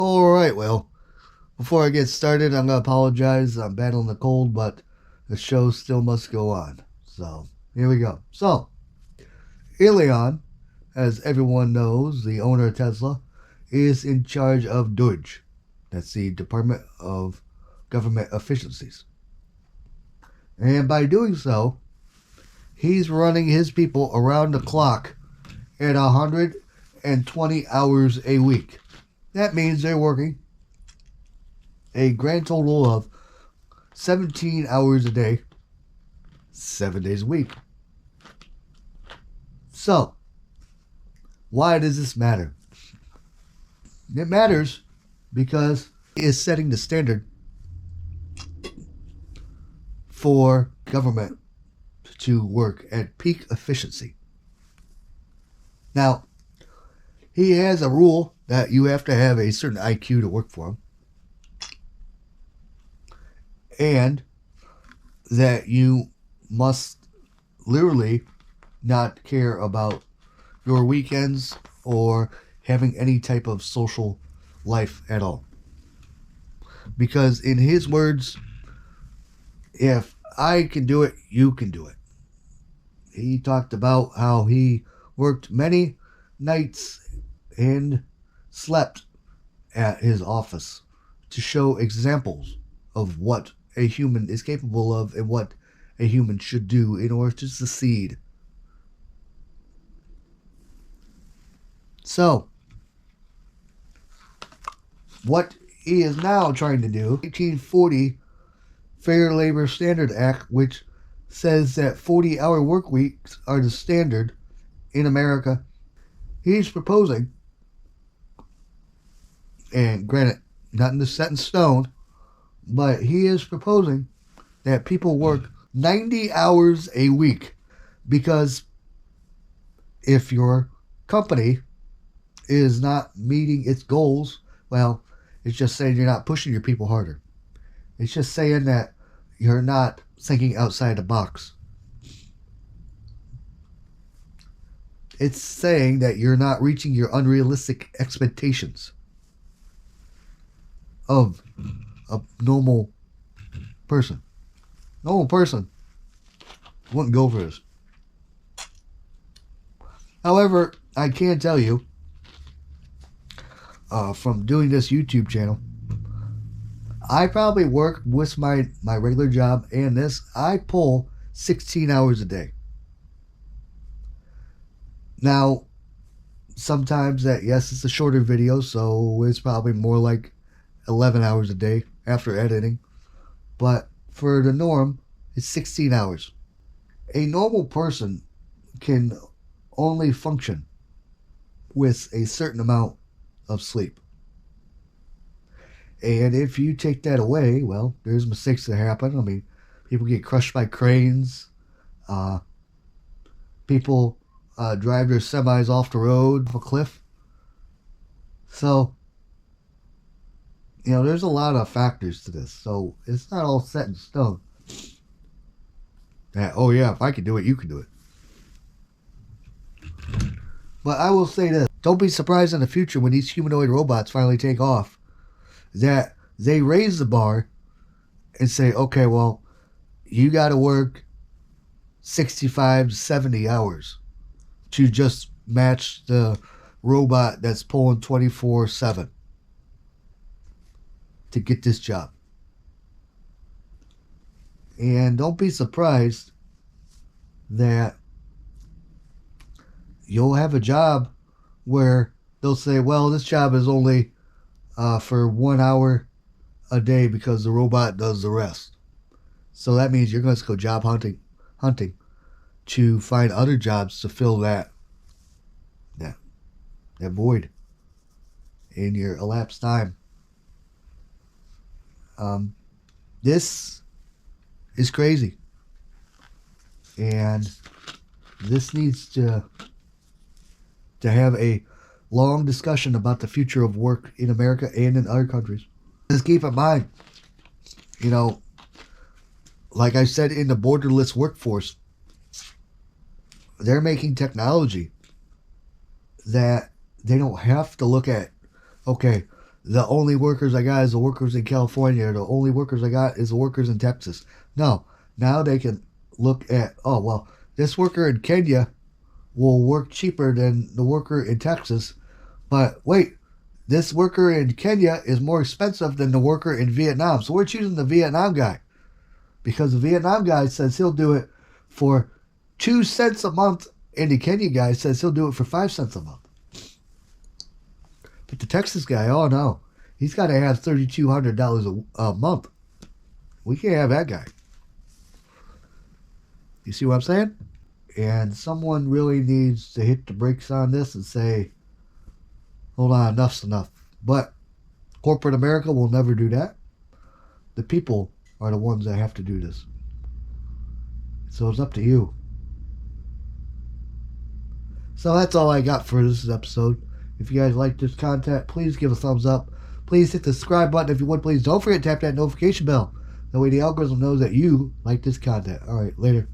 All right, well, before I get started, I'm going to apologize. I'm battling the cold, but the show still must go on. So, here we go. So, Elon, as everyone knows, the owner of Tesla, is in charge of DOGE. That's the Department of Government Efficiencies. And by doing so, he's running his people around the clock at 120 hours a week. That means they're working a grand total of 17 hours a day, 7 days a week. So, why does this matter? It matters because it is setting the standard for government to work at peak efficiency. Now, he has a rule that you have to have a certain IQ to work for him, and that you must literally not care about your weekends or having any type of social life at all. Because in his words, if I can do it, you can do it. He talked about how he worked many nights and slept at his office to show examples of what a human is capable of and what a human should do in order to succeed. So, what he is now trying to do, 1840 Fair Labor Standard Act, which says that 40-hour work weeks are the standard in America. He's proposing, and granted, nothing is set in stone, but he is proposing that people work 90 hours a week, because if your company is not meeting its goals, well, it's just saying you're not pushing your people harder. It's just saying that you're not thinking outside the box. It's saying that you're not reaching your unrealistic expectations of a normal person. Normal person wouldn't go for this. However, I can tell you, from doing this YouTube channel, I probably work with my regular job and this, I pull 16 hours a day. Now, sometimes that, yes, it's a shorter video, so it's probably more like 11 hours a day after editing. But for the norm, it's 16 hours. A normal person can only function with a certain amount of sleep. And if you take that away, well, there's mistakes that happen. I mean, people get crushed by cranes. People drive their semis off the road, off a cliff. So, there's a lot of factors to this. So it's not all set in stone. That, oh yeah, if I can do it, you can do it. But I will say this. Don't be surprised in the future when these humanoid robots finally take off, that they raise the bar and say, okay, well, you got to work 65 to 70 hours to just match the robot that's pulling 24/7 to get this job. And don't be surprised that you'll have a job where they'll say, well, this job is only for 1 hour a day because the robot does the rest. So that means you're going to go job hunting to find other jobs to fill that void in your elapsed time. This is crazy, and this needs to have a long discussion about the future of work in America and in other countries. Just keep in mind, like I said, in the borderless workforce, they're making technology that they don't have to look at, okay, the only workers I got is the workers in California, or the only workers I got is the workers in Texas. No, now they can look at, oh, well, this worker in Kenya will work cheaper than the worker in Texas, but wait, this worker in Kenya is more expensive than the worker in Vietnam. So we're choosing the Vietnam guy because the Vietnam guy says he'll do it for 2 cents a month, and the Kenya guy says he'll do it for 5 cents a month. But the Texas guy, oh no, he's got to have $3,200 a month. We can't have that guy. You see what I'm saying? And someone really needs to hit the brakes on this and say, hold on, enough's enough. But corporate America will never do that. The people are the ones that have to do this. So it's up to you. So that's all I got for this episode. If you guys like this content, please give a thumbs up. Please hit the subscribe button if you would. Please don't forget to tap that notification bell. That way the algorithm knows that you like this content. All right, later.